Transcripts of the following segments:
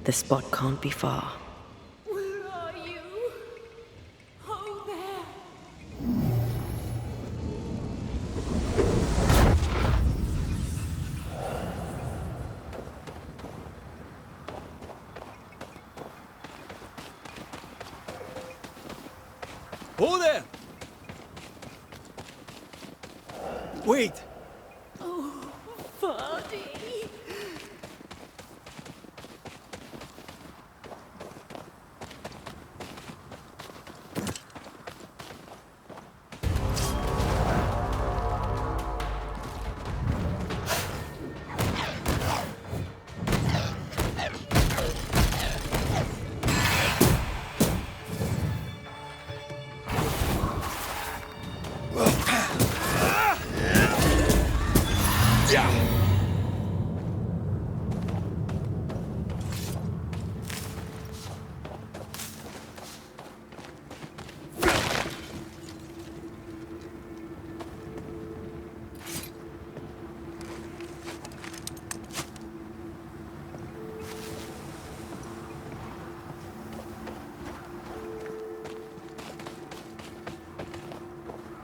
The spot can't be far. Where are you? Oh, there. Oh, there! Wait! Oh, Vardy.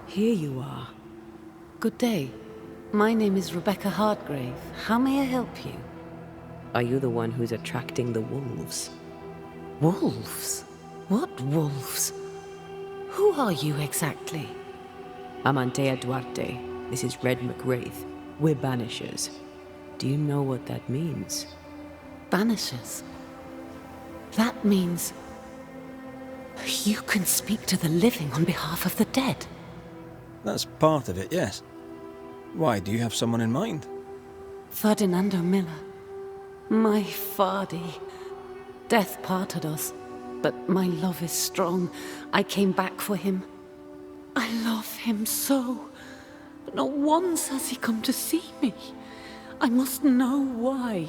Here you are. Good day. My name is Rebecca Hardgrave. How may I help you? Are you the one who's attracting the wolves? Wolves? What wolves? Who are you exactly? I'm Antea Duarte. This is Red McWraith. We're Banishers. Do you know what that means? Banishers? That means... you can speak to the living on behalf of the dead. That's part of it, yes. Why, do you have someone in mind? Ferdinando Miller. My Fardy. Death parted us, but my love is strong. I came back for him. I love him so. But not once has he come to see me. I must know why.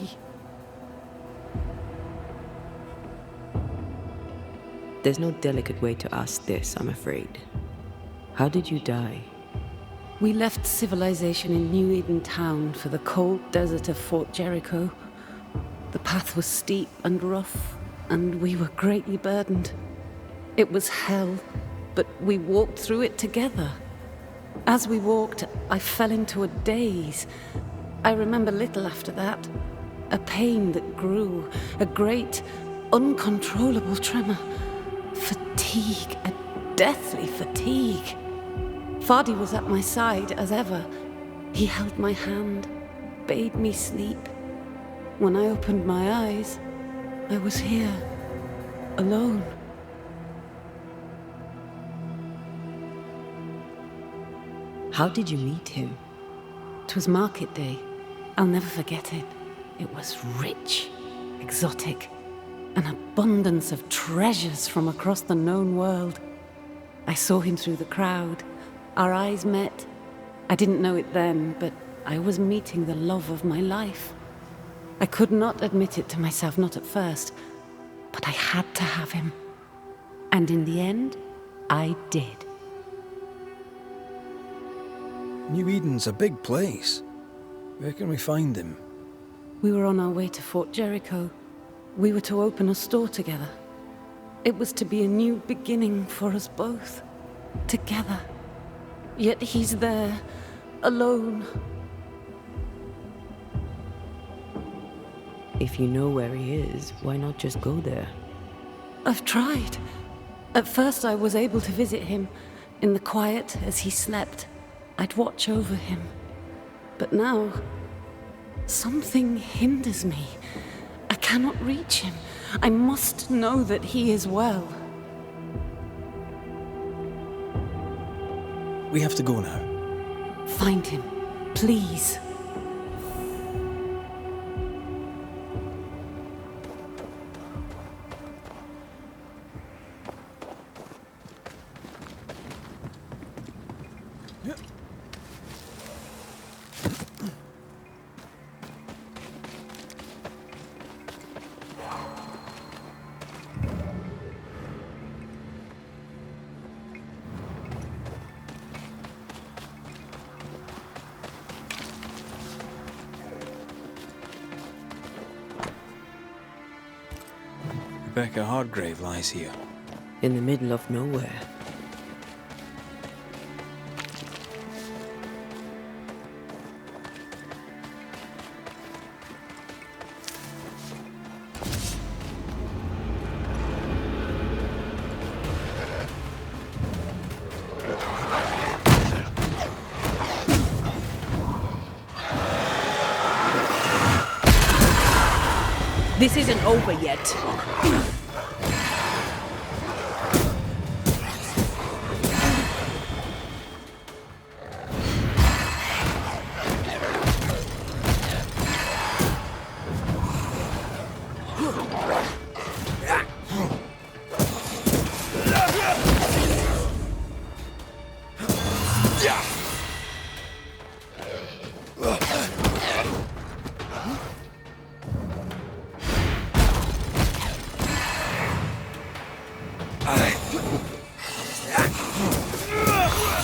There's no delicate way to ask this, I'm afraid. How did you die? We left civilization in New Eden Town for the cold desert of Fort Jericho. The path was steep and rough, and we were greatly burdened. It was hell, but we walked through it together. As we walked, I fell into a daze. I remember little after that. A pain that grew, a great, uncontrollable tremor. Fatigue, a deathly fatigue. Fardy was at my side, as ever. He held my hand, bade me sleep. When I opened my eyes, I was here, alone. How did you meet him? 'Twas market day. I'll never forget it. It was rich, exotic, an abundance of treasures from across the known world. I saw him through the crowd. Our eyes met. I didn't know it then, but I was meeting the love of my life. I could not admit it to myself, not at first, but I had to have him. And in the end, I did. New Eden's a big place. Where can we find him? We were on our way to Fort Jericho. We were to open a store together. It was to be a new beginning for us both. Together. Yet he's there, alone. If you know where he is, why not just go there? I've tried. At first I was able to visit him. In the quiet, as he slept, I'd watch over him. But now, something hinders me. I cannot reach him. I must know that he is well. We have to go now. Find him, please. Rebecca Hardgrave lies here. In the middle of nowhere. This isn't over yet.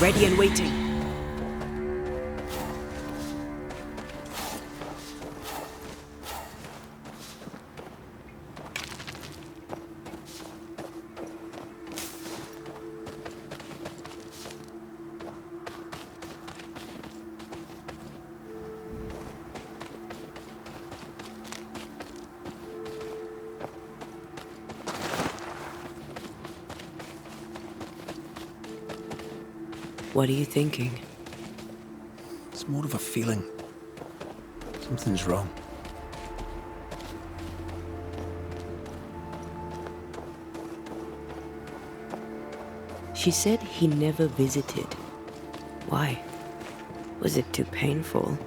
Ready and waiting. What are you thinking? It's more of a feeling. Something's wrong. She said he never visited. Why? Was it too painful?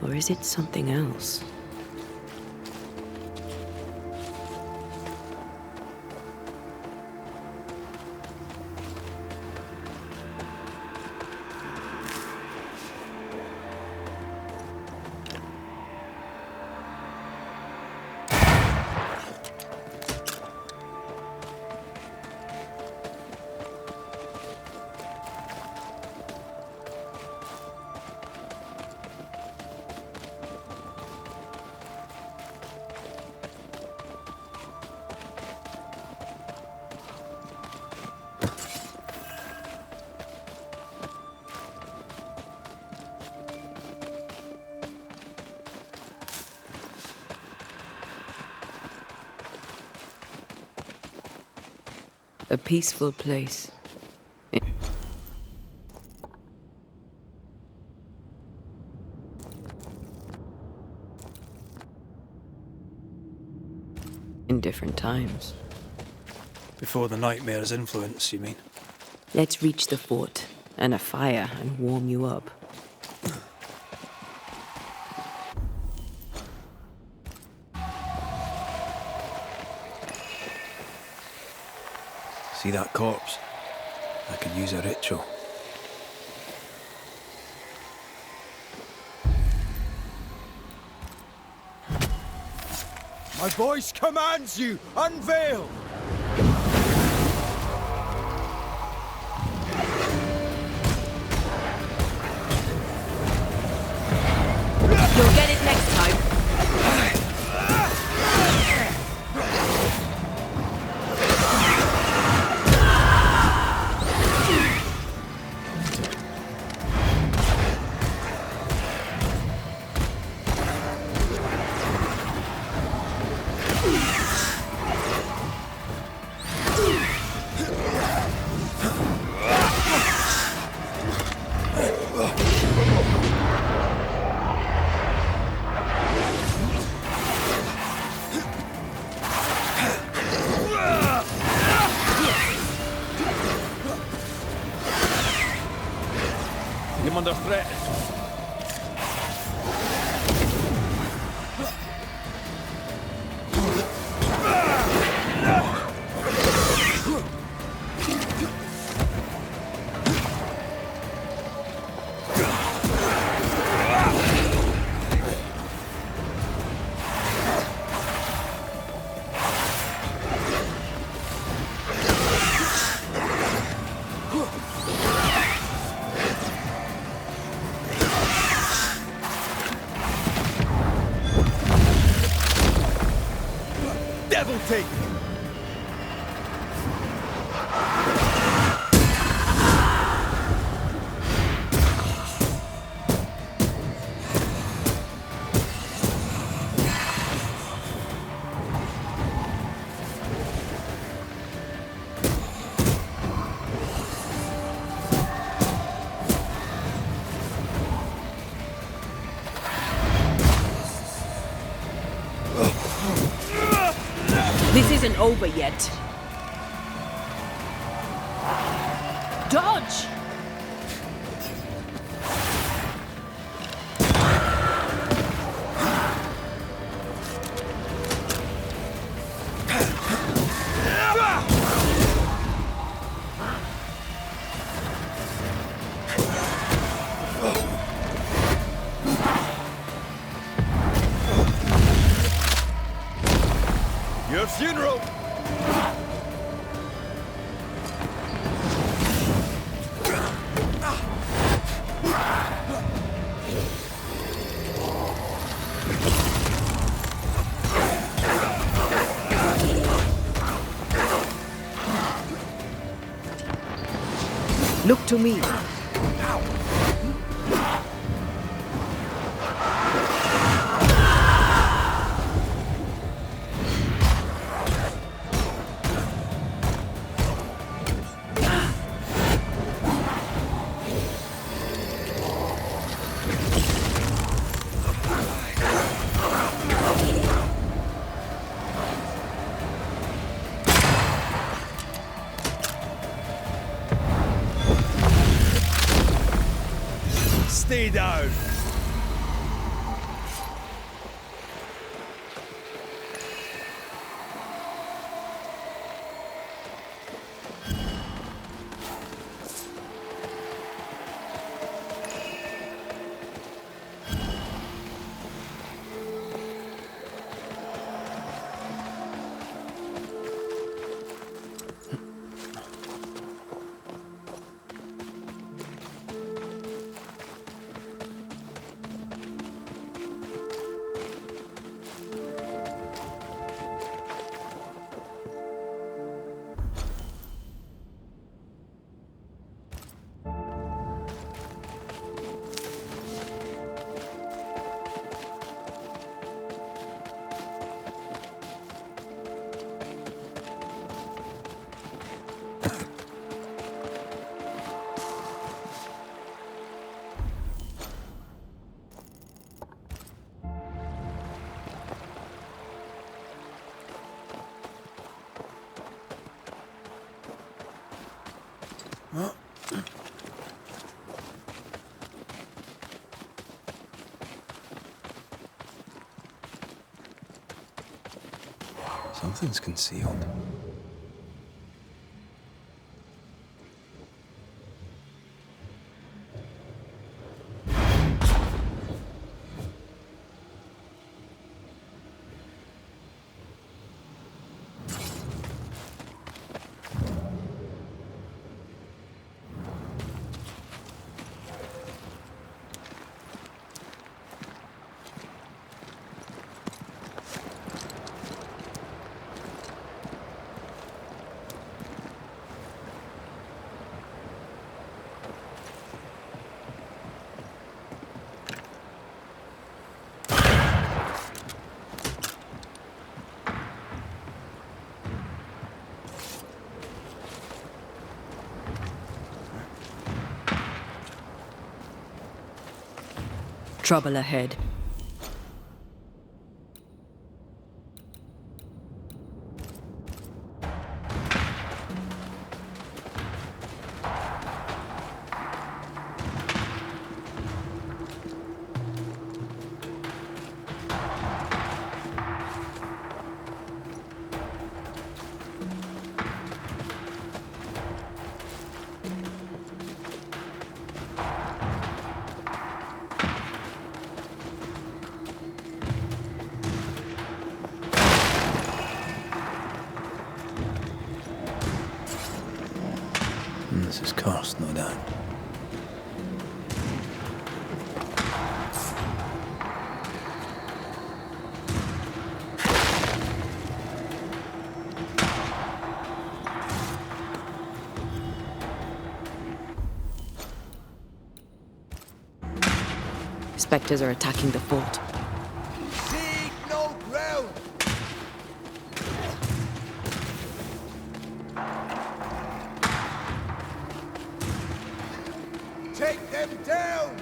Or is it something else? A peaceful place. In different times. Before the nightmare's influence, you mean? Let's reach the fort and a fire and warm you up. See that corpse? I could use a ritual. My voice commands you! Unveil! You'll get it next time. I'm under threat. Devil take! isn't over yet. Dodge! Your funeral! Look to me. Stay down! Something's concealed. Trouble ahead. This is cursed, no doubt. Spectres are attacking the fort. Take no ground! Take them down!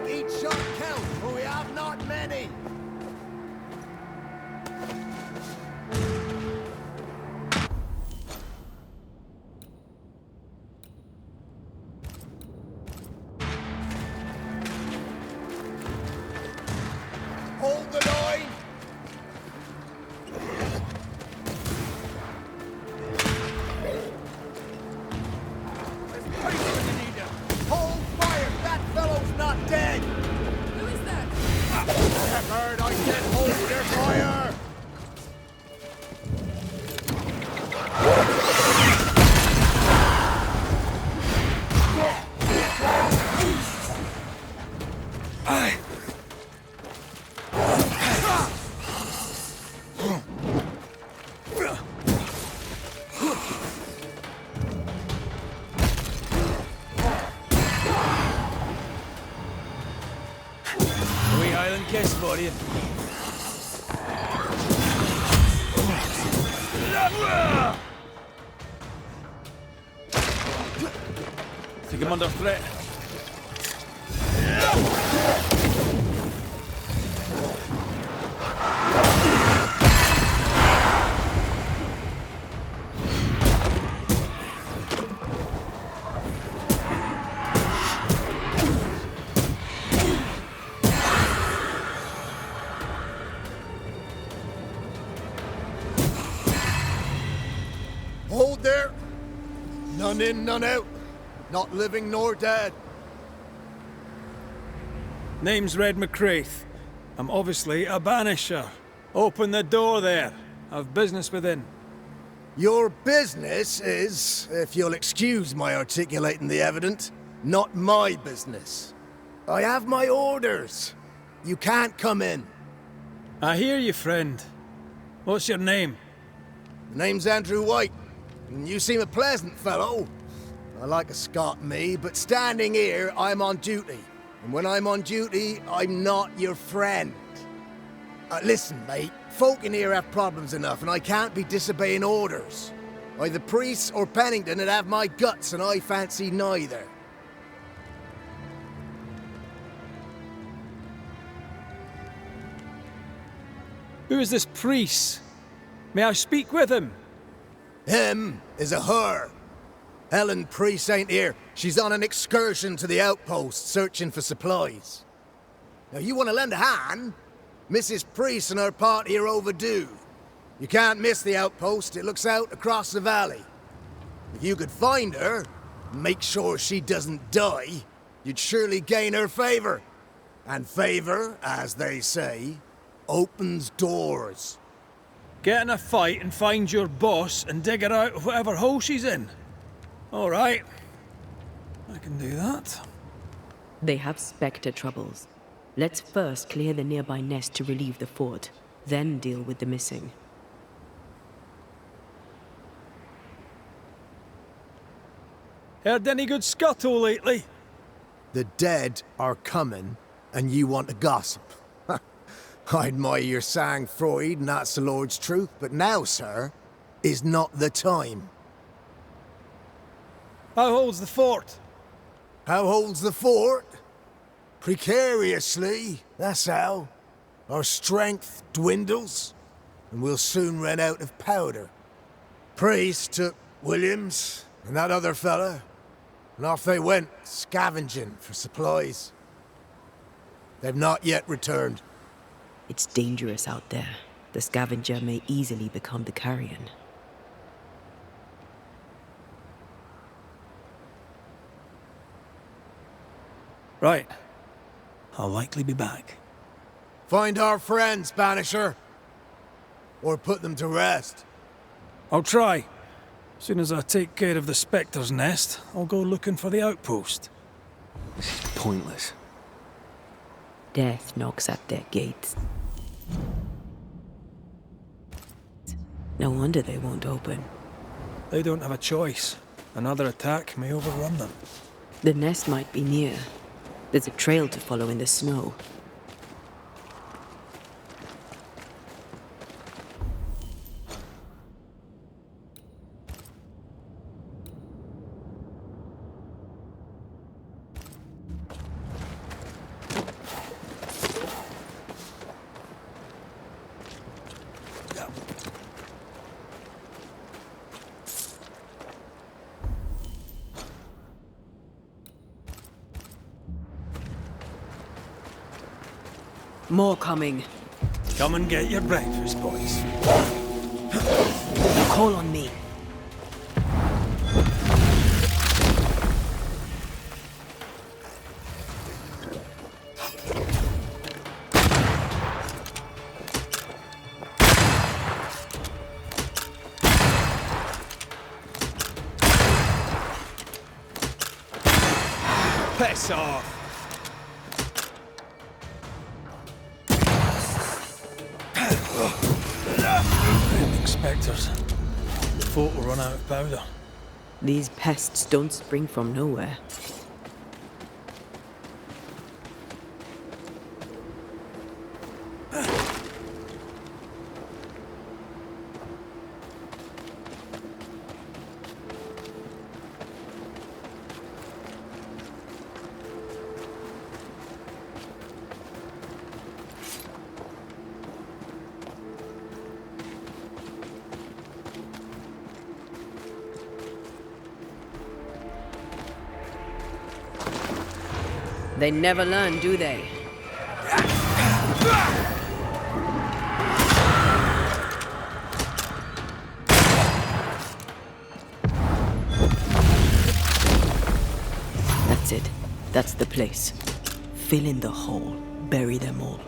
each shot count, for we have not many. Hold the line. There's pace when you need it. Hold fire! That fellow's not dead! Who is that? Shepard, I said hold your fire! Kiss for you. Think I'm under threat. Hold there! None in, none out. Not living nor dead. Name's Red McCraith. I'm obviously a banisher. Open the door there. I've business within. Your business is, if you'll excuse my articulating the evident, not my business. I have my orders. You can't come in. I hear you, friend. What's your name? The name's Andrew White. And you seem a pleasant fellow. I like a Scot, me, but standing here, I'm on duty. And when I'm on duty, I'm not your friend. Listen, mate, folk in here have problems enough, and I can't be disobeying orders. Either priests or Pennington would have my guts, and I fancy neither. Who is this priest? May I speak with him? Him is a her. Helen Priest ain't here. She's on an excursion to the outpost, searching for supplies. Now, you want to lend a hand? Mrs. Priest and her party are overdue. You can't miss the outpost. It looks out across the valley. If you could find her, and make sure she doesn't die, you'd surely gain her favor. And favor, as they say, opens doors. Get in a fight and find your boss and dig her out of whatever hole she's in. All right. I can do that. They have Spectre troubles. Let's first clear the nearby nest to relieve the fort, then deal with the missing. Heard any good scuttle lately? The dead are coming, and you want to gossip. I admire your sang-froid, and that's the Lord's truth, but now, sir, is not the time. How holds the fort? How holds the fort? Precariously, that's how. Our strength dwindles, and we'll soon run out of powder. Priest took Williams and that other fella, and off they went, scavenging for supplies. They've not yet returned. It's dangerous out there. The scavenger may easily become the carrion. Right. I'll likely be back. Find our friends, Banisher. Or put them to rest. I'll try. As soon as I take care of the Spectre's nest, I'll go looking for the outpost. This is pointless. Death knocks at their gates. No wonder they won't open. They don't have a choice. Another attack may overrun them. The nest might be near. There's a trail to follow in the snow. More coming. Come and get your breakfast, boys. Call on me. Piss off! Spectres. The fort will run out of powder. These pests don't spring from nowhere. They never learn, do they? That's it. That's the place. Fill in the hole. Bury them all.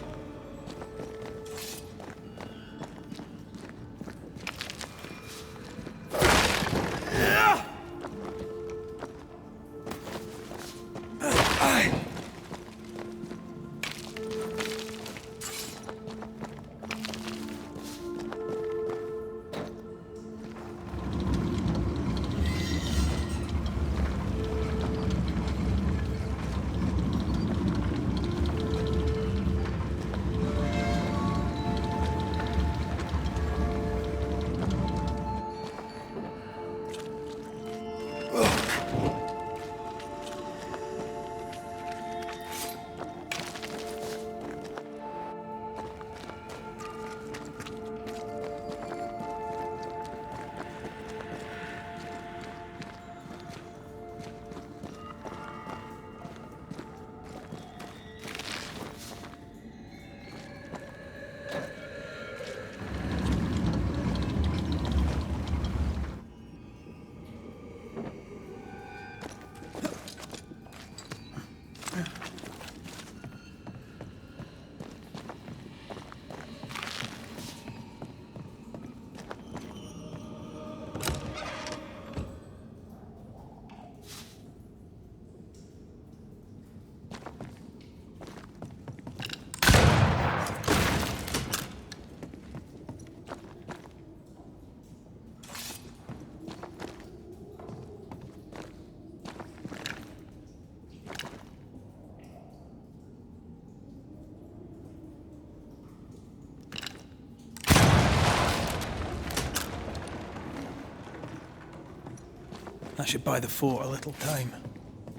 That should buy the fort a little time.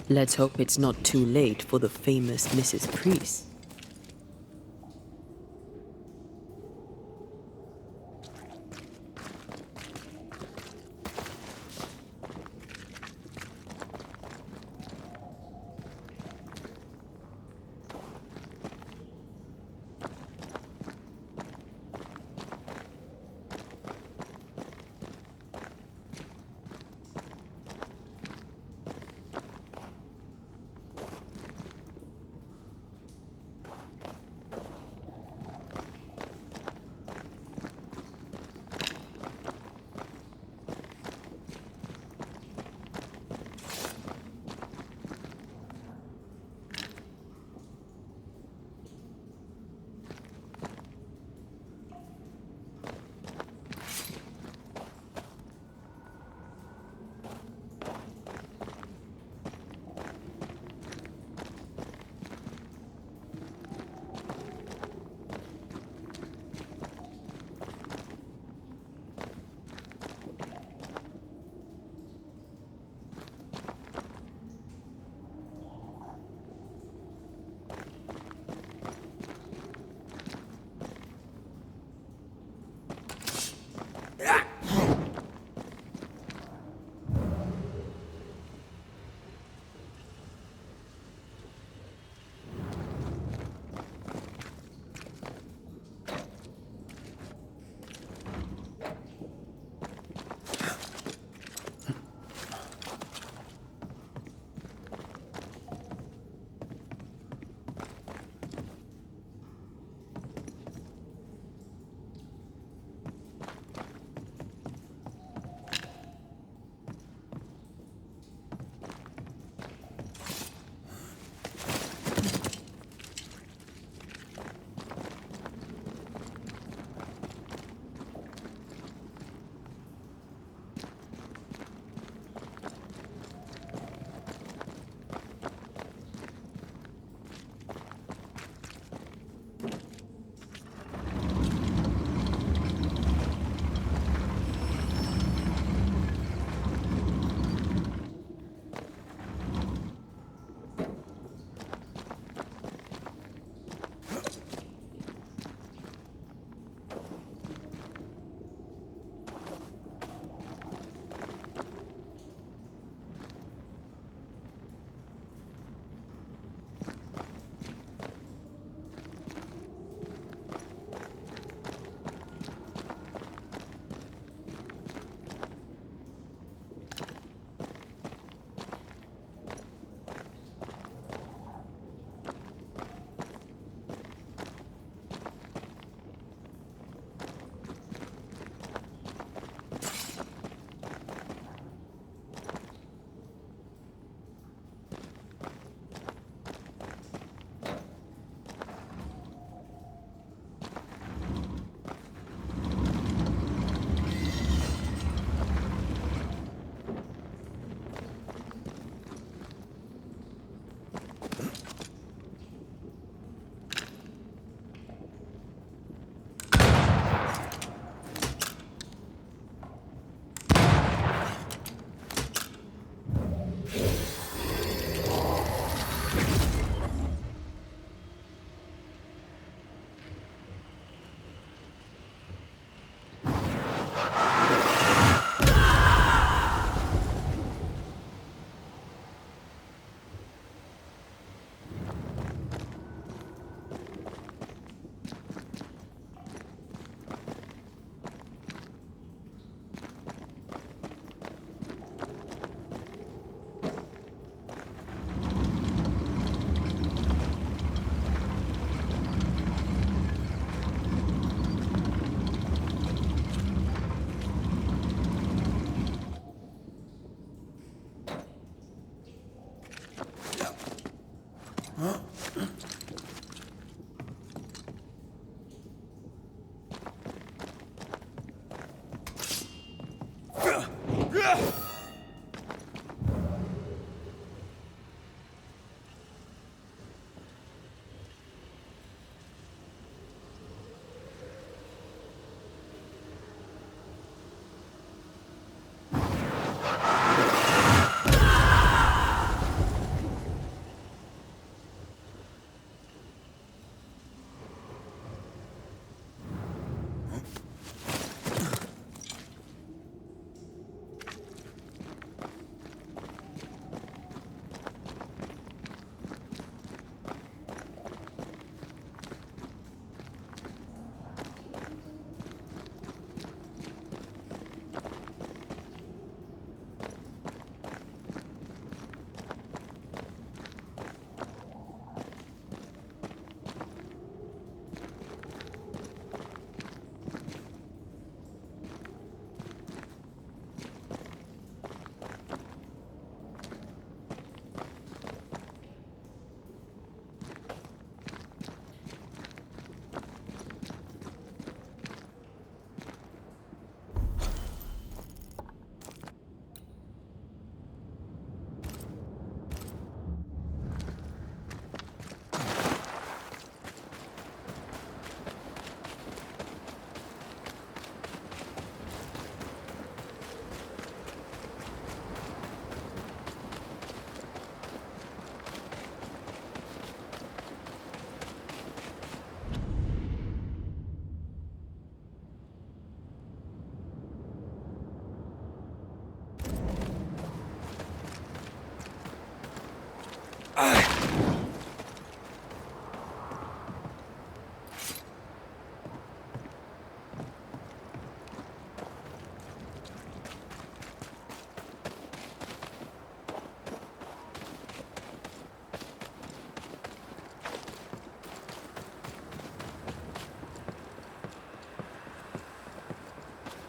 Let's hope it's not too late for the famous Mrs. Priest.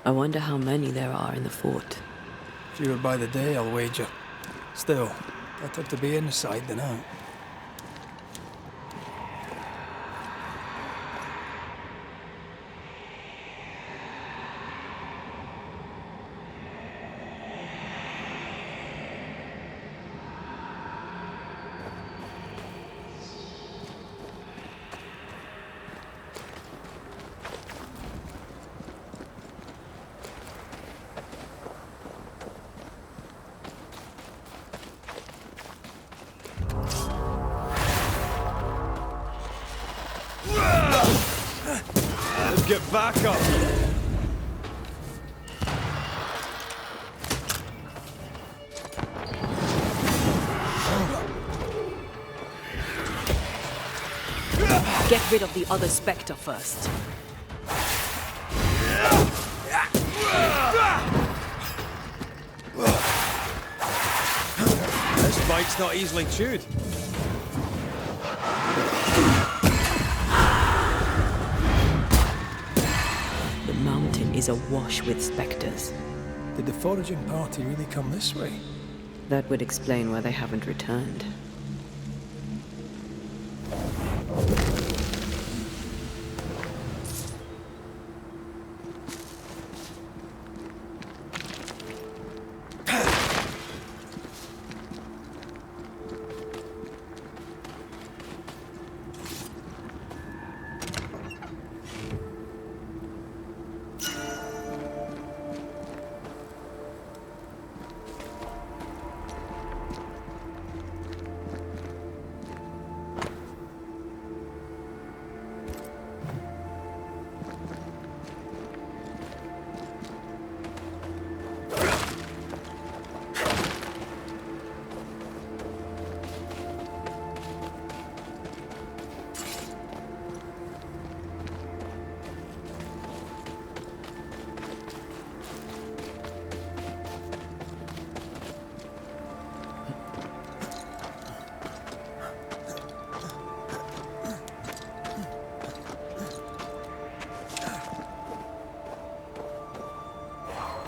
I wonder how many there are in the fort. Fewer by the day, I'll wager. Still, better to be inside than out. Get back up! Get rid of the other Spectre first. This bite's not easily chewed. Is awash with spectres. Did the foraging party really come this way? That would explain why they haven't returned.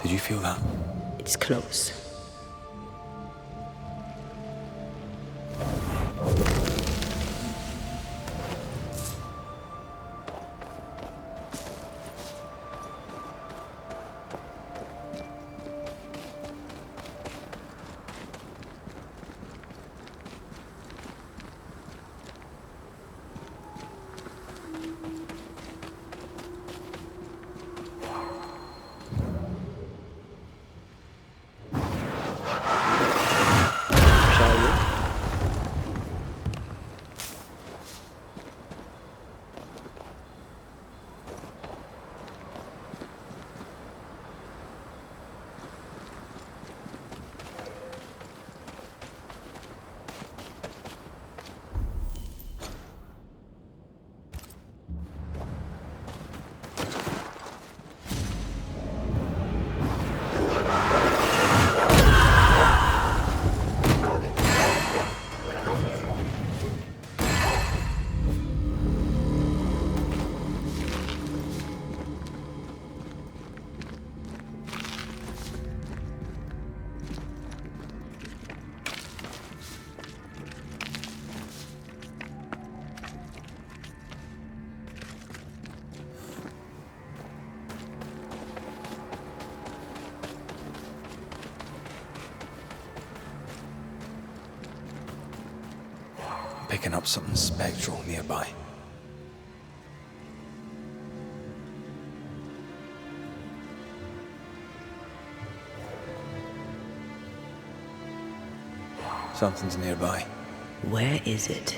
Did you feel that? It's close. picking up something spectral nearby. Something's nearby. Where is it?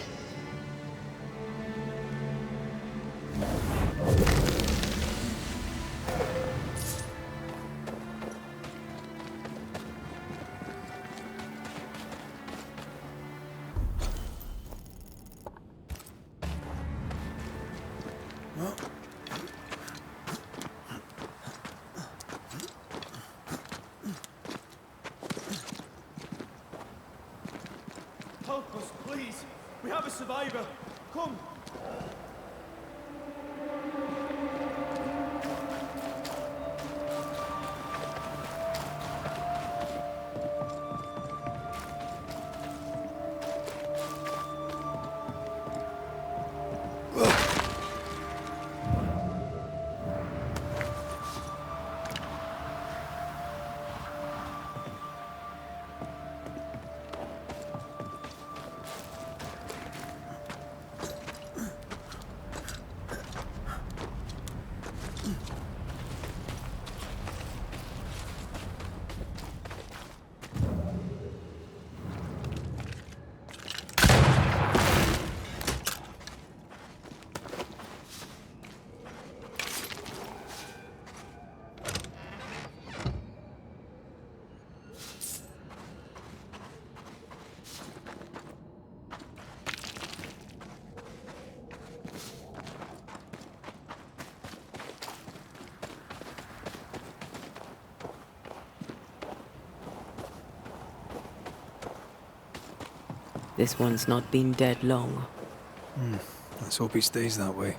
Help us, please! We have a survivor! Come! This one's not been dead long. Let's hope he stays that way.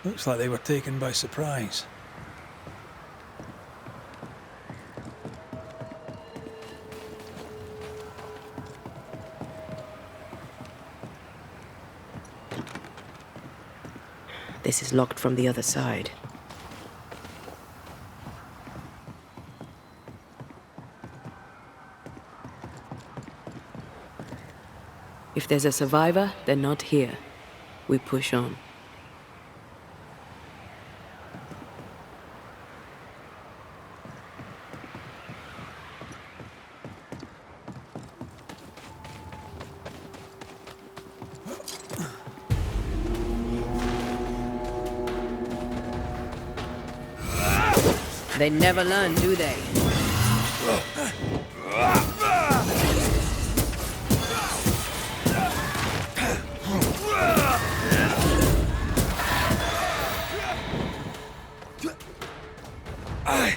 Looks like they were taken by surprise. This is locked from the other side. If there's a survivor, they're not here. We push on. They never learn, do they? Hurry!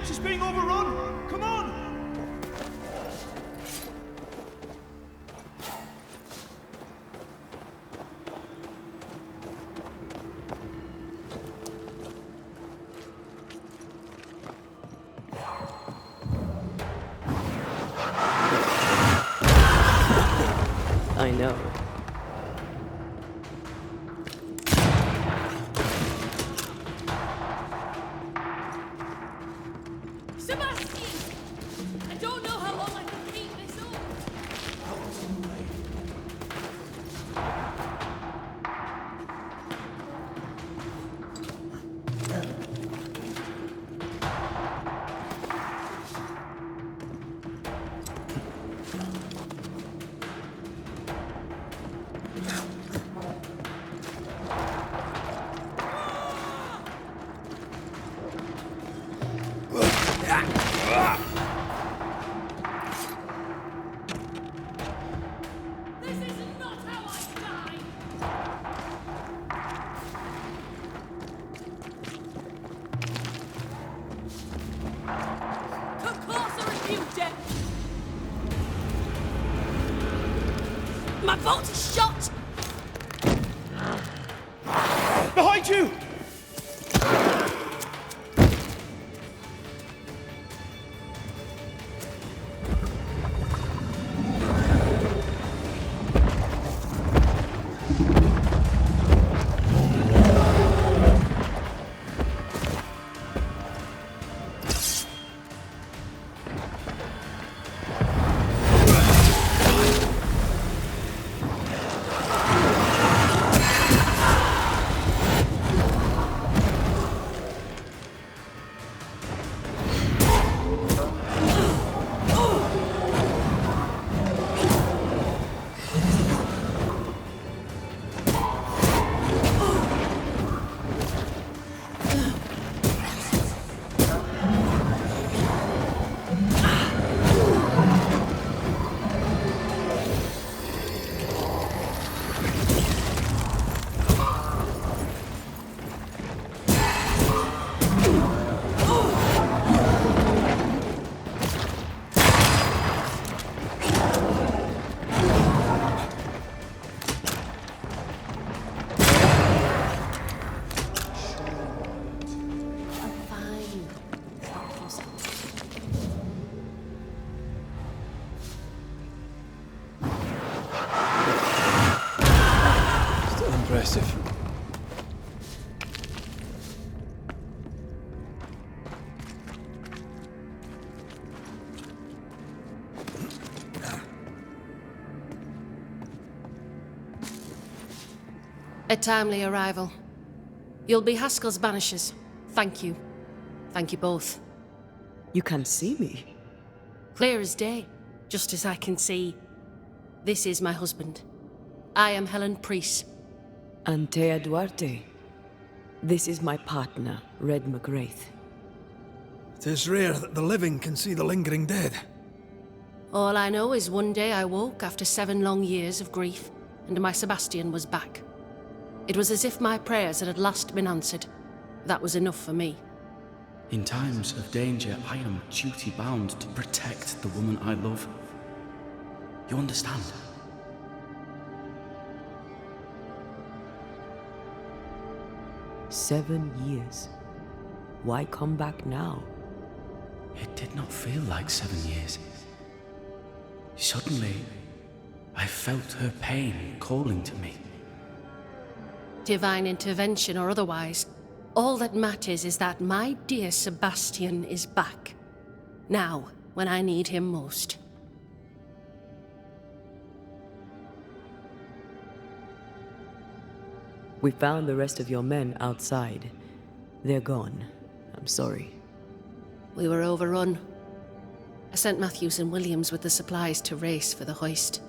She's being overrun! Come on! Behind you! Impressive. A timely arrival. You'll be Haskell's Banishers. Thank you. Thank you both. You can see me. Clear as day, just as I can see. This is my husband. I am Helen Priest. Antea Duarte. This is my partner, Red McGrath. It is rare that the living can see the lingering dead. All I know is one day I woke after 7 long years of grief, and my Sebastian was back. It was as if my prayers had at last been answered. That was enough for me. In times of danger, I am duty-bound to protect the woman I love. You understand? "7 years. Why come back now?" It did not feel like 7 years. Suddenly, I felt her pain calling to me. Divine intervention or otherwise, all that matters is that my dear Sebastian is back. Now, when I need him most. We found the rest of your men outside. They're gone. I'm sorry. We were overrun. I sent Matthews and Williams with the supplies to race for the hoist.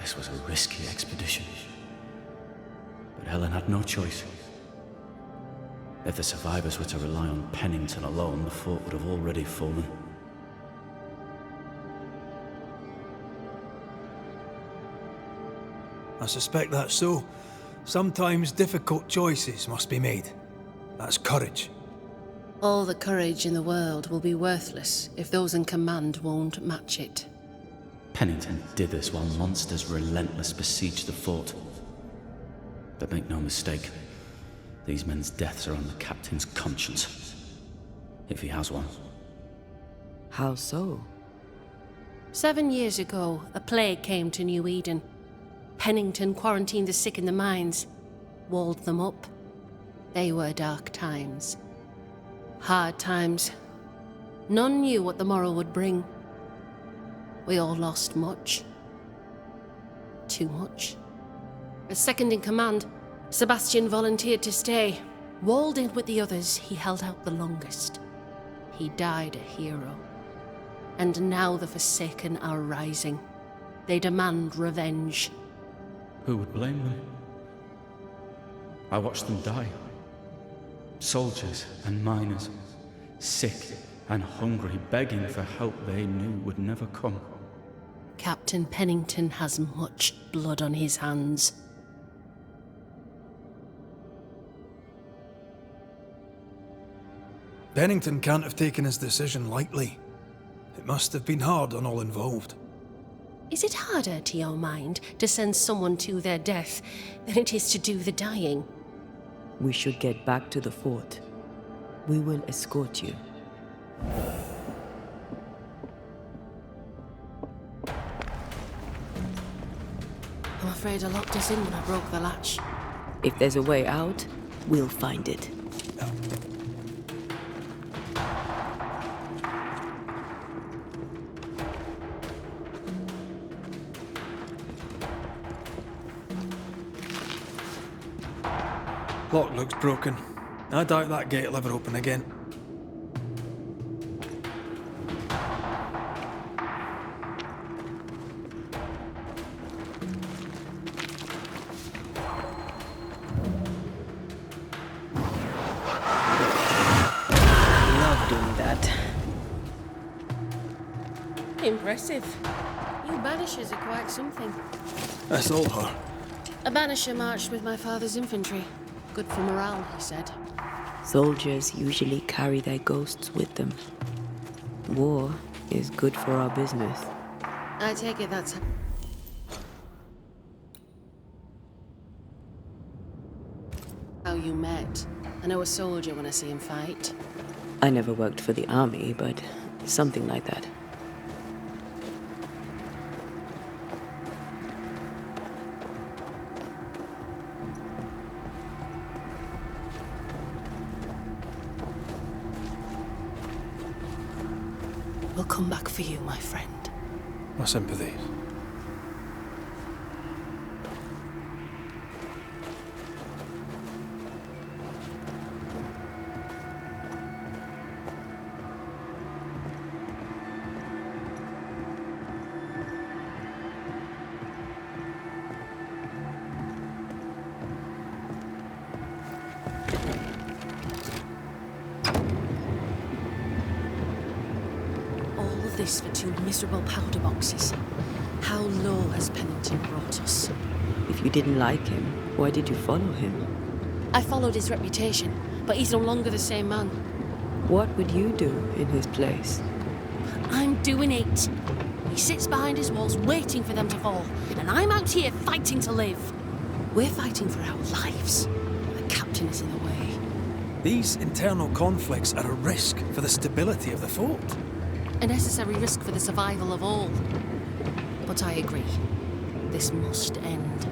This was a risky expedition. But Helen had no choice. If the survivors were to rely on Pennington alone, the fort would have already fallen. I suspect that's so. Sometimes difficult choices must be made. That's courage. All the courage in the world will be worthless if those in command won't match it. Pennington did this while monsters relentless besieged the fort. But make no mistake, these men's deaths are on the captain's conscience. If he has one. How so? 7 years ago, a plague came to New Eden. Pennington quarantined the sick in the mines, walled them up. They were dark times. Hard times. None knew what the morrow would bring. We all lost much. Too much. As second in command, Sebastian volunteered to stay. Walled in with the others, he held out the longest. He died a hero. And now the Forsaken are rising. They demand revenge. Who would blame them? I watched them die. Soldiers and miners, sick and hungry, begging for help they knew would never come. Captain Pennington has much blood on his hands. Pennington can't have taken his decision lightly. It must have been hard on all involved. Is it harder, to your mind, to send someone to their death than it is to do the dying? We should get back to the fort. We will escort you. I'm afraid I locked us in when I broke the latch. If there's a way out, we'll find it. Lock looks broken. I doubt that gate will ever open again. Love doing that. Impressive. You Banishers are quite something. That's all her. A Banisher marched with my father's infantry. Good for morale, he said. Soldiers usually carry their ghosts with them. War is good for our business. I take it that's... how you met. I know a soldier when I see him fight. I never worked for the army, but something like that. We'll come back for you, my friend. My sympathies. This for 2 miserable powder boxes. How low has Pennington brought us? If you didn't like him, why did you follow him? I followed his reputation, but he's no longer the same man. What would you do in his place? I'm doing it. He sits behind his walls waiting for them to fall, and I'm out here fighting to live. We're fighting for our lives. The captain is in the way. These internal conflicts are a risk for the stability of the fort. A necessary risk for the survival of all. But I agree. This must end.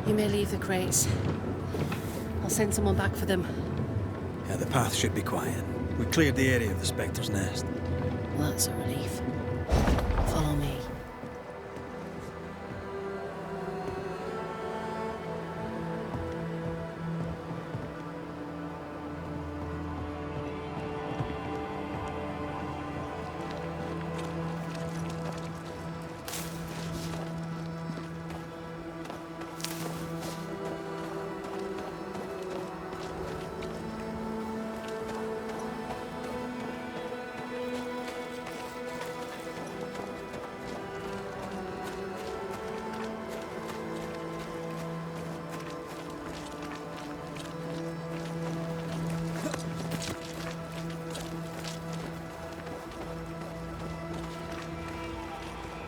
You may leave the crates. I'll send someone back for them. Yeah, the path should be quiet. We cleared the area of the Spectre's nest. Well, that's a relief. Follow me.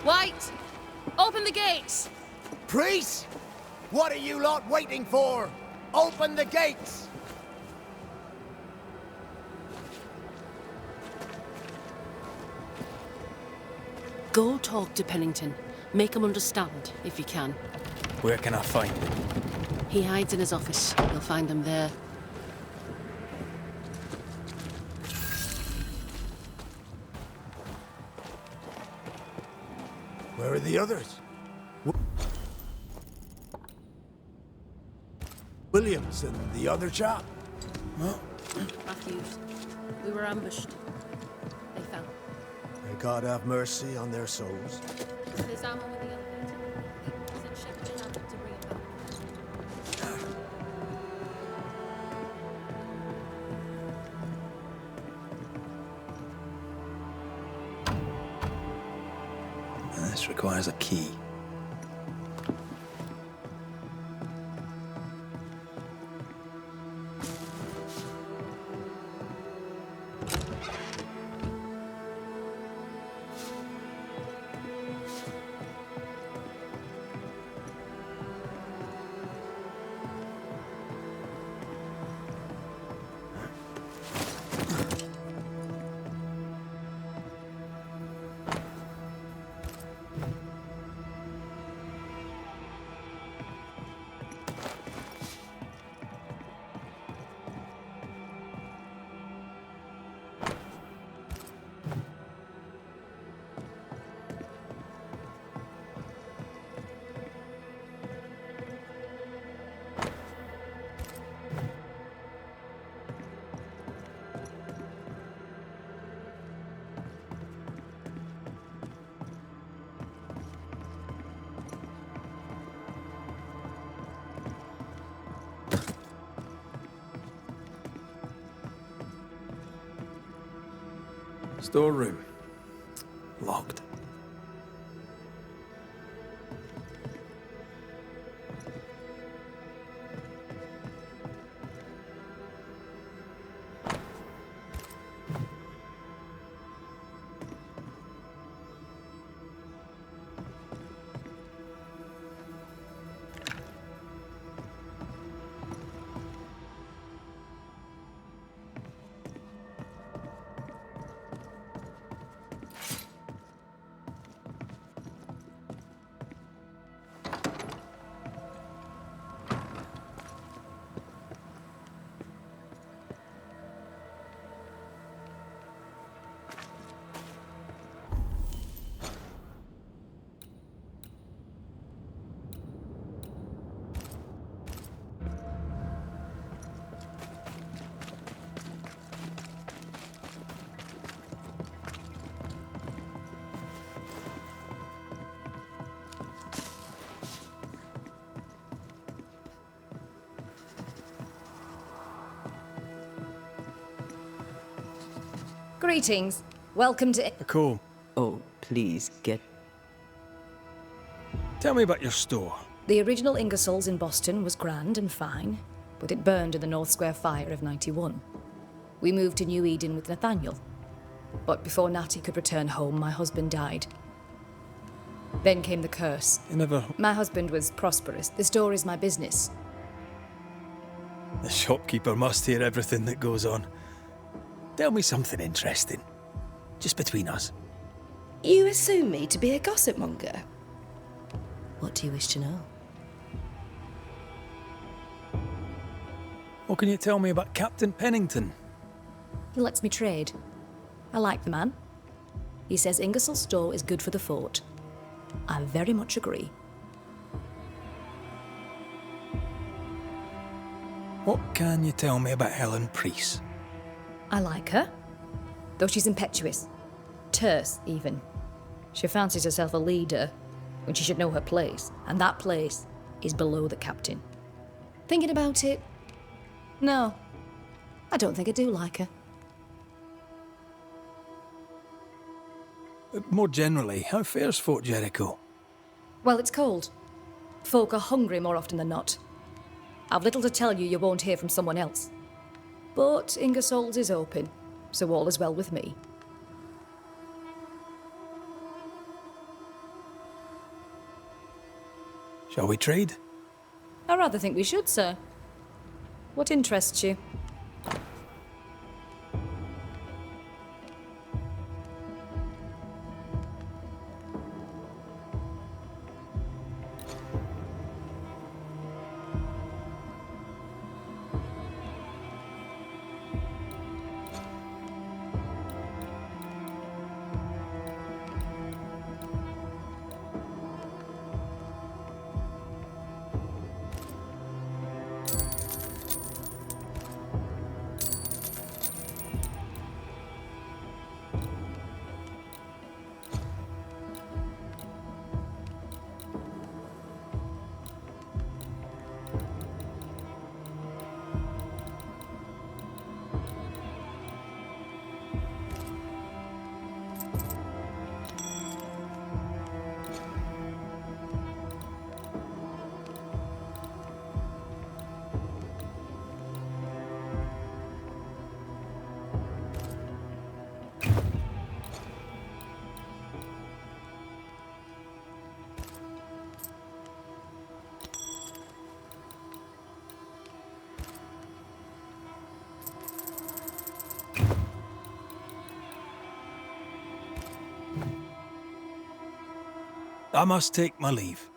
White! Open the gates! Priest! What are you lot waiting for? Open the gates! Go talk to Pennington. Make him understand, if you can. Where can I find him? He hides in his office. You'll find him there. Where are the others? Williams and the other chap? Matthews. We were ambushed. They fell. May God have mercy on their souls. There's ammo in the elevator. Send Shepard and Albert to bring it back. This requires a key. Storeroom. Locked. Greetings. Welcome to... Cool. Oh, please, get... Tell me about your store. The original Ingersoll's in Boston was grand and fine, but it burned in the North Square fire of '91. We moved to New Eden with Nathaniel. But before Natty could return home, my husband died. Then came the curse. You never... My husband was prosperous. The store is my business. The shopkeeper must hear everything that goes on. Tell me something interesting. Just between us. You assume me to be a gossip monger? What do you wish to know? What can you tell me about Captain Pennington? He lets me trade. I like the man. He says Ingersoll's store is good for the fort. I very much agree. What can you tell me about Helen Priest? I like her, though she's impetuous. Terse, even. She fancies herself a leader when she should know her place, and that place is below the captain. Thinking about it, no, I don't think I do like her. More generally, how fares Fort Jericho? Well, it's cold. Folk are hungry more often than not. I've little to tell you won't hear from someone else. But Ingersoll's is open, so all is well with me. Shall we trade? I rather think we should, sir. What interests you? I must take my leave.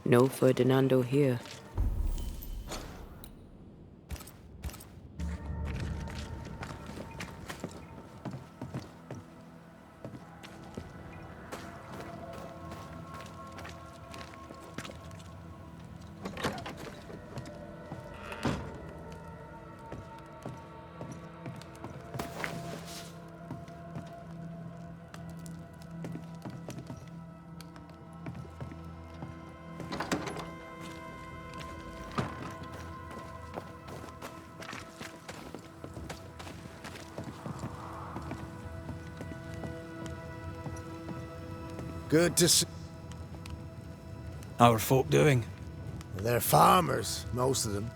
No Ferdinando here. Good to see. How are folk doing? They're farmers, most of them.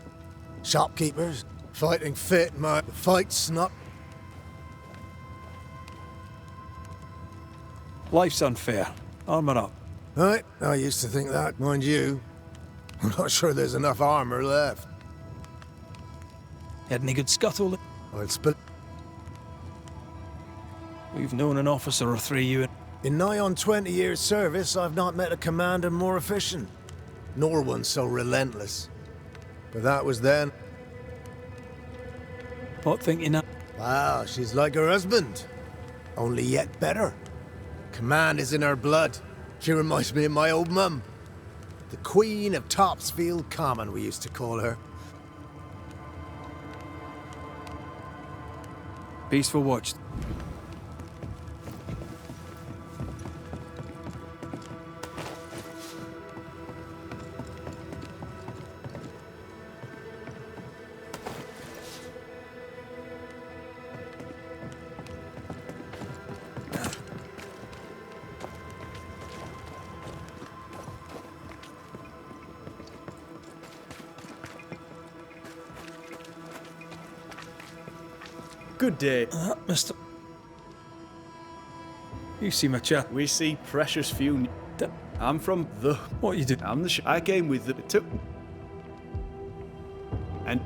Shopkeepers, fighting fit, my fight's not. Life's unfair. Armour up. Right, I used to think that, mind you. I'm not sure there's enough armor left. Had any good scuttle? I'd split. We've known an officer or three you. In nigh on 20 years' service, I've not met a commander more efficient, nor one so relentless. But that was then. What think you now? Wow, she's like her husband, only yet better. Command is in her blood. She reminds me of my old mum. The Queen of Topsfield Common, we used to call her. Peaceful watch. Good day. Mister. You see my chat. We see precious few. I'm from the. What you do? I'm the. I came with the. And.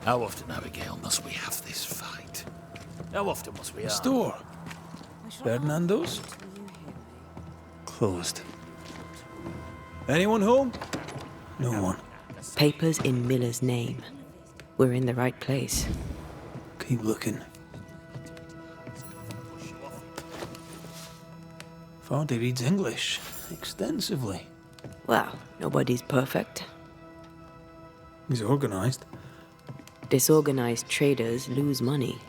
How often, Abigail, must we have this fight? How often must we The store. Fernando's? Closed. Anyone home? No one. Papers in Miller's name. We're in the right place. Keep looking. Vardy reads English extensively. Well, nobody's perfect. He's organized. Disorganized traders lose money.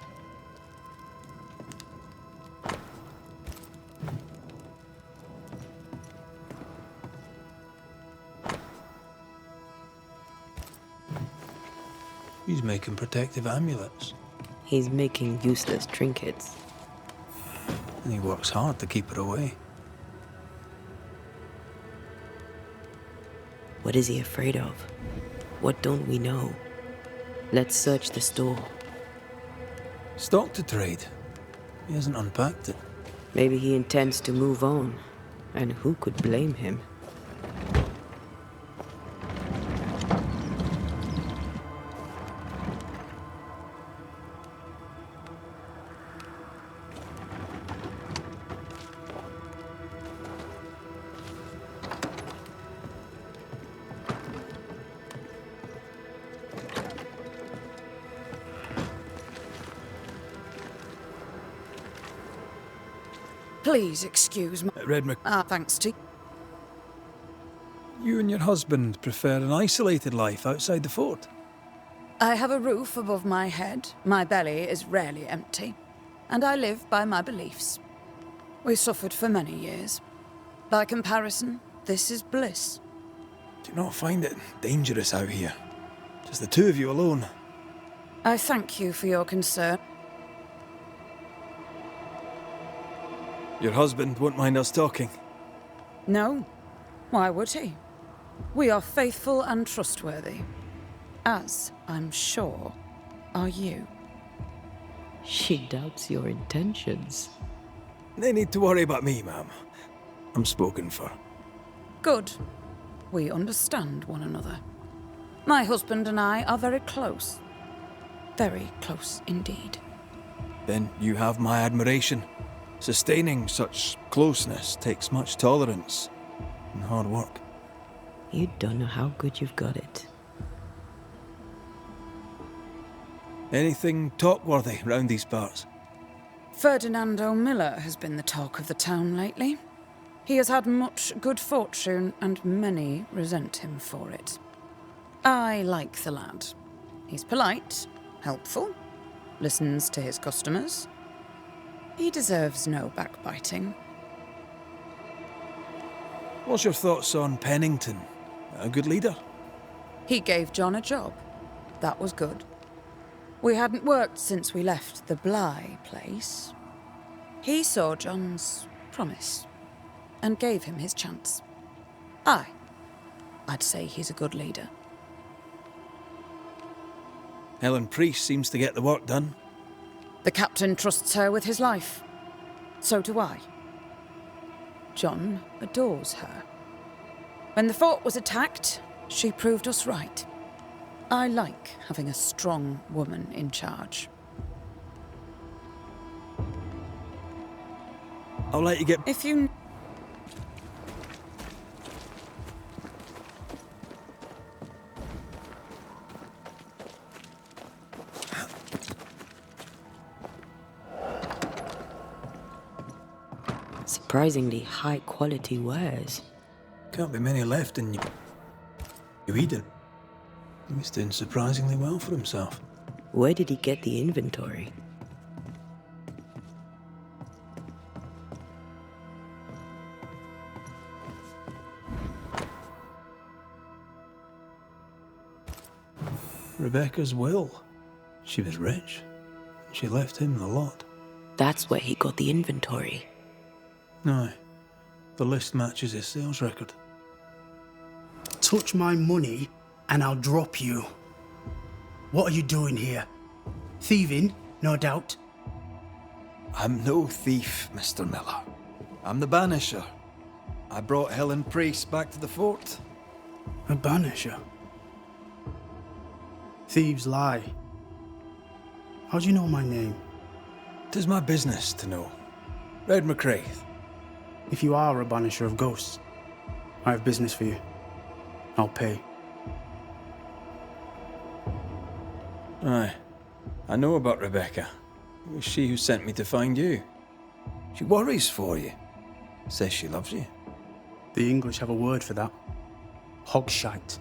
He's making protective amulets. He's making useless trinkets. And he works hard to keep it away. What is he afraid of? What don't we know? Let's search the store. Stock to trade. He hasn't unpacked it. Maybe he intends to move on. And who could blame him? Please excuse me. Redmond, Thanks to... you and your husband prefer an isolated life outside the fort. I have a roof above my head, my belly is rarely empty, and I live by my beliefs. We suffered for many years. By comparison, this is bliss. Do you not find it dangerous out here? Just the two of you alone. I thank you for your concern. Your husband won't mind us talking. No, why would he? We are faithful and trustworthy. As, I'm sure, are you. She doubts your intentions. No need to worry about me, ma'am. I'm spoken for. Good. We understand one another. My husband and I are very close. Very close indeed. Then you have my admiration. Sustaining such closeness takes much tolerance and hard work. You don't know how good you've got it. Anything talk-worthy round these parts? Ferdinando Miller has been the talk of the town lately. He has had much good fortune, and many resent him for it. I like the lad. He's polite, helpful, listens to his customers. He deserves no backbiting. What's your thoughts on Pennington? A good leader? He gave John a job. That was good. We hadn't worked since we left the Bly place. He saw John's promise and gave him his chance. I'd say he's a good leader. Helen Priest seems to get the work done. The captain trusts her with his life. So do I. John adores her. When the fort was attacked, she proved us right. I like having a strong woman in charge. I'll let you get... If you... Surprisingly high-quality wares. Can't be many left in New Eden. He's doing surprisingly well for himself. Where did he get the inventory? Rebecca's will. She was rich. She left him the lot. That's where he got the inventory. Aye. The list matches his sales record. Touch my money and I'll drop you. What are you doing here? Thieving, no doubt. I'm no thief, Mr. Miller. I'm the Banisher. I brought Helen Priest back to the fort. A Banisher? Thieves lie. How do you know my name? 'Tis my business to know. Red McCraith. If you are a Banisher of ghosts, I have business for you. I'll pay. Aye. I know about Rebecca. It was she who sent me to find you. She worries for you. Says she loves you. The English have a word for that. Hogshite.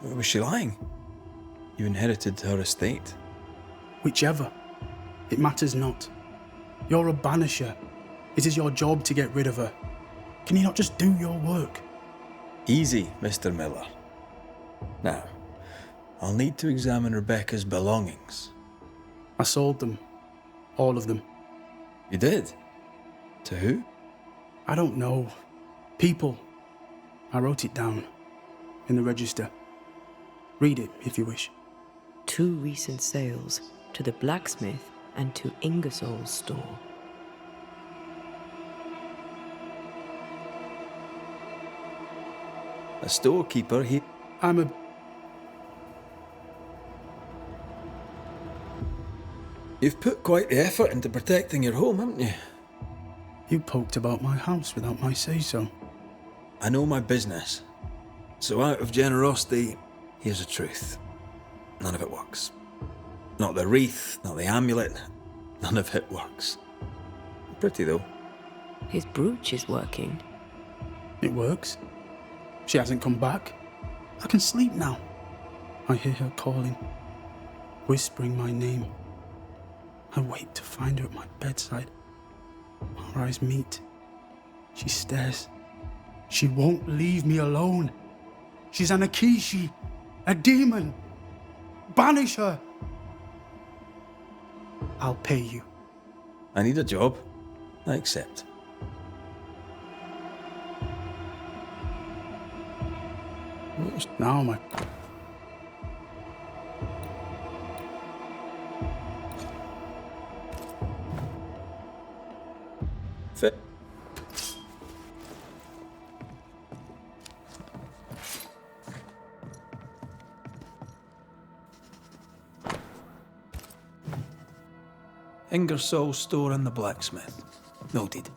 Was she lying? You inherited her estate. Whichever. It matters not. You're a Banisher. It is your job to get rid of her. Can you not just do your work? Easy, Mr. Miller. Now, I'll need to examine Rebecca's belongings. I sold them. All of them. You did? To who? I don't know. People. I wrote it down. In the register. Read it, if you wish. 2 recent sales, to the blacksmith and to Ingersoll's store. A storekeeper, I'm a... You've put quite the effort into protecting your home, haven't you? You poked about my house without my say-so. I know my business. So out of generosity, here's the truth. None of it works. Not the wreath, not the amulet. None of it works. Pretty, though. His brooch is working. It works. She hasn't come back. I can sleep now. I hear her calling, whispering my name. I wait to find her at my bedside. Our eyes meet. She stares. She won't leave me alone. She's an Akishi, a demon. Banish her. I'll pay you. I need a job. I accept. Now, my... Fit. Ingersoll store and the blacksmith. Noted.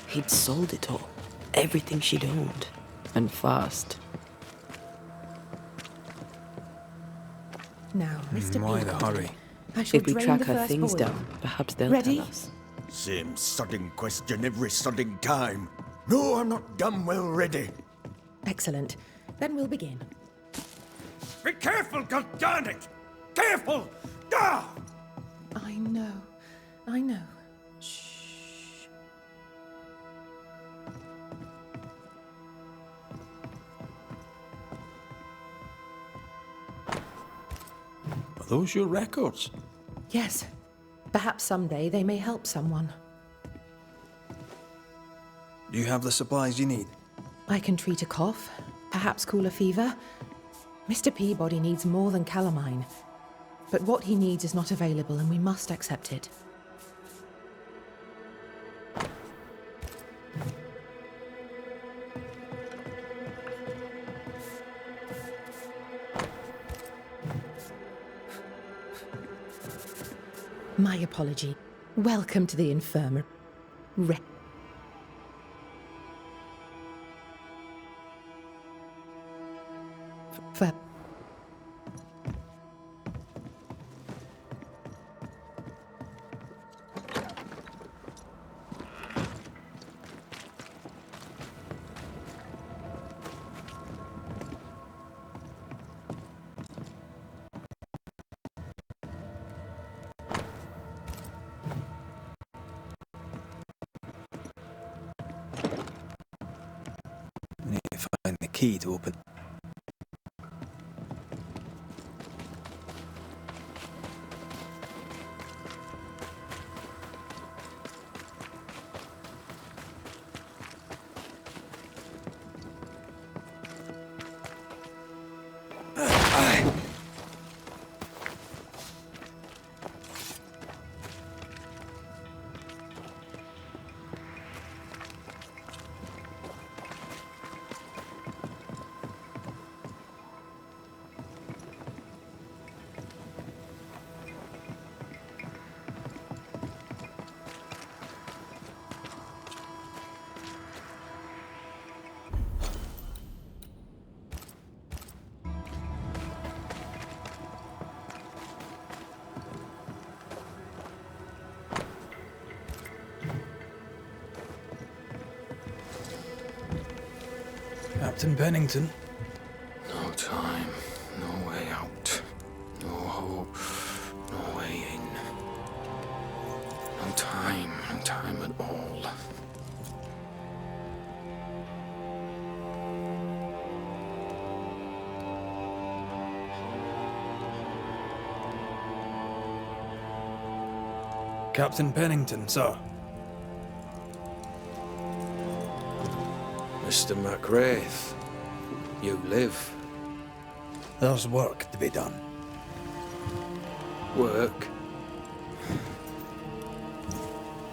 He'd sold it all. Everything she'd owned. And fast. Now, Mr. Why the Peabody, hurry? I shall If we drain track the her first things boil. down, perhaps they'll Ready? tell us. Same sodding question every sodding time. No, I'm not damn well ready. Excellent. Then we'll begin. Be careful, goddarn it! Careful! Ah! I know. I know. Are those your records? Yes. Perhaps someday they may help someone. Do you have the supplies you need? I can treat a cough, perhaps cool a fever. Mr. Peabody needs more than calamine. But what he needs is not available, and we must accept it. My apology. Welcome to the infirmary. For Need to find the key to open. Captain Pennington. No time, no way out. No hope, no way in. No time at all. Captain Pennington, sir. Mr. McWraith, you live. There's work to be done. Work?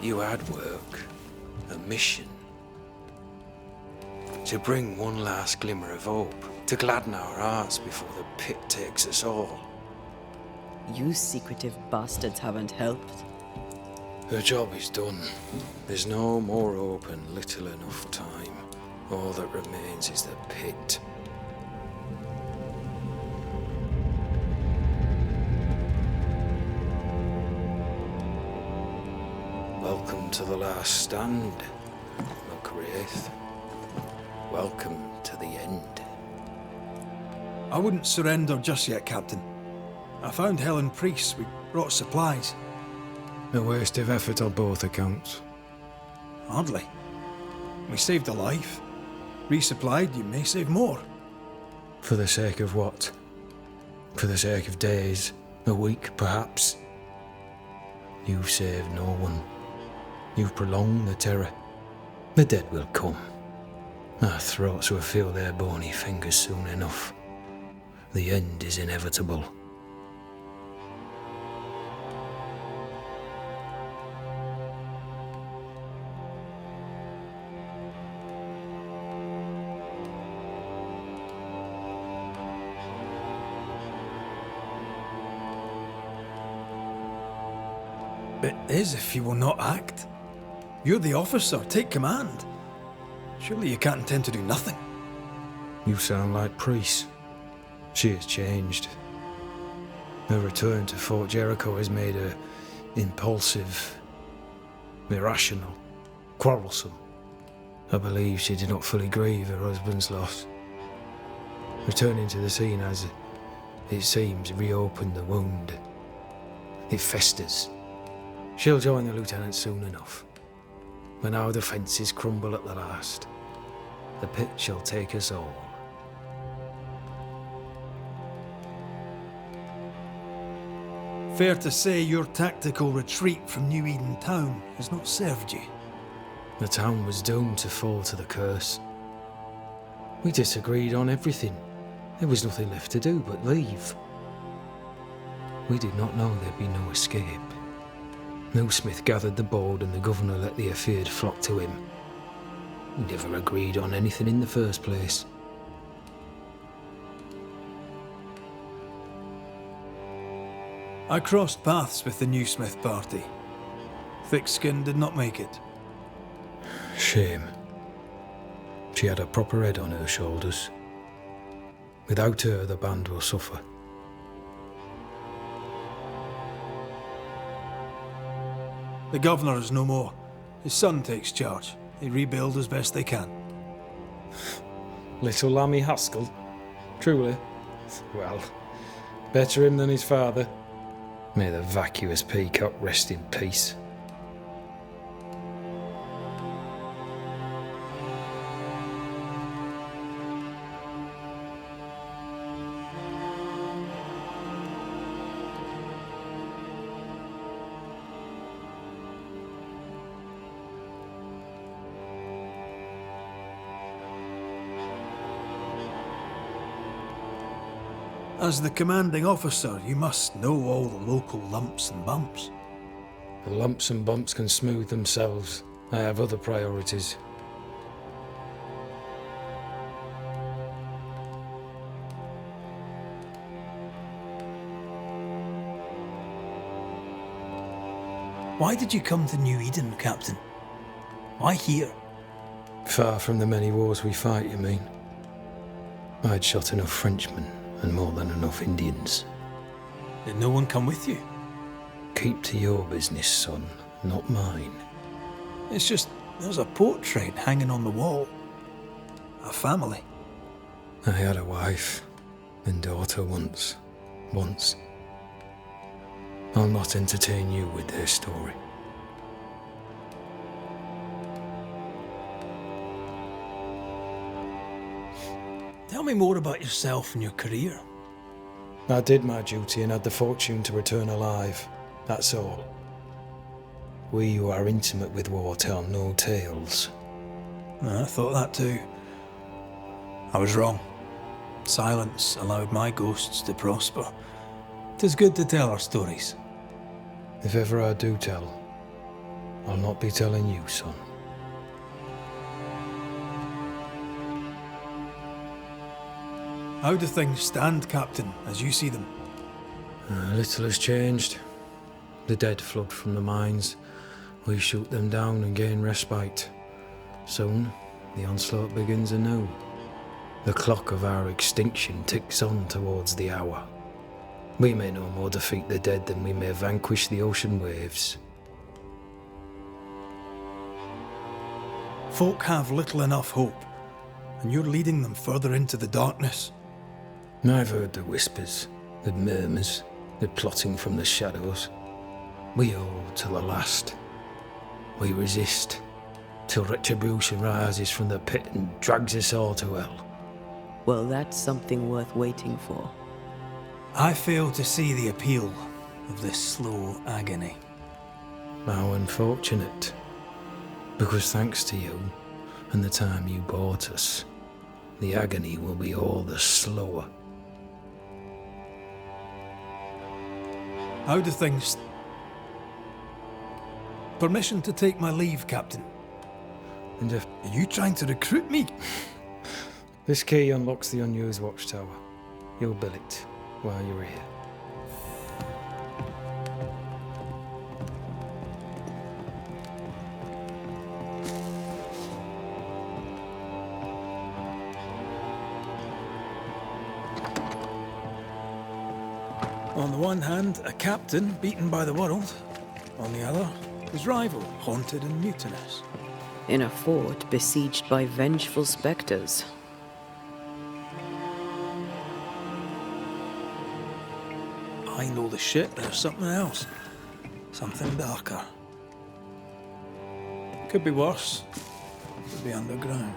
You had work. A mission. To bring one last glimmer of hope. To gladden our hearts before the pit takes us all. You secretive bastards haven't helped. Her job is done. There's no more hope and little enough time. All that remains is the pit. Welcome to the last stand, McWraith. Welcome to the end. I wouldn't surrender just yet, Captain. I found Helen Priest. We brought supplies. A waste of effort on both accounts. Hardly. We saved a life. Resupplied, you may save more. For the sake of what? For the sake of days, a week perhaps? You've saved no one. You've prolonged the terror. The dead will come. Our throats will feel their bony fingers soon enough. The end is inevitable. It is if you will not act. You're the officer, take command. Surely you can't intend to do nothing. You sound like Priest. She has changed. Her return to Fort Jericho has made her impulsive, irrational, quarrelsome. I believe she did not fully grieve her husband's loss. Returning to the scene has, it seems, reopened the wound. It festers. She'll join the lieutenant soon enough. When our defences crumble at the last, the pit shall take us all. Fair to say your tactical retreat from New Eden town has not served you. The town was doomed to fall to the curse. We disagreed on everything. There was nothing left to do but leave. We did not know there'd be no escape. No Smith gathered the board and the governor let the affair flock to him. We never agreed on anything in the first place. I crossed paths with the new Smith party. Thick-skinned did not make it. Shame. She had a proper head on her shoulders. Without her, the band will suffer. The governor is no more. His son takes charge. They rebuild as best they can. Little Lammy Haskell? Truly? Well, better him than his father. May the vacuous peacock rest in peace. As the commanding officer, you must know all the local lumps and bumps. The lumps and bumps can smooth themselves. I have other priorities. Why did you come to New Eden, Captain? Why here? Far from the many wars we fight, you mean? I'd shot enough Frenchmen and more than enough Indians. Did no one come with you? Keep to your business, son, not mine. It's just, there's a portrait hanging on the wall. A family. I had a wife and daughter once. I'll not entertain you with their story. Tell me more about yourself and your career. I did my duty and had the fortune to return alive. That's all. We who are intimate with war tell no tales. I thought that too. I was wrong. Silence allowed my ghosts to prosper. 'Tis good to tell our stories. If ever I do tell, I'll not be telling you, son. How do things stand, Captain, as you see them? Little has changed. The dead flood from the mines. We shoot them down and gain respite. Soon, the onslaught begins anew. The clock of our extinction ticks on towards the hour. We may no more defeat the dead than we may vanquish the ocean waves. Folk have little enough hope, and you're leading them further into the darkness. I've heard the whispers, the murmurs, the plotting from the shadows. We hold to the last. We resist. till retribution rises from the pit and drags us all to hell. Well, that's something worth waiting for. I fail to see the appeal of this slow agony. How unfortunate. Because thanks to you, and the time you bought us, the agony will be all the slower. How do things... Permission to take my leave, Captain. And if Are you trying to recruit me? this key unlocks the unused watchtower, you'll bill it while you're here. On the one hand, a captain beaten by the world. On the other, his rival, haunted and mutinous. In a fort besieged by vengeful spectres. I know the shit, there's something else. Something darker. Could be worse. Could be underground.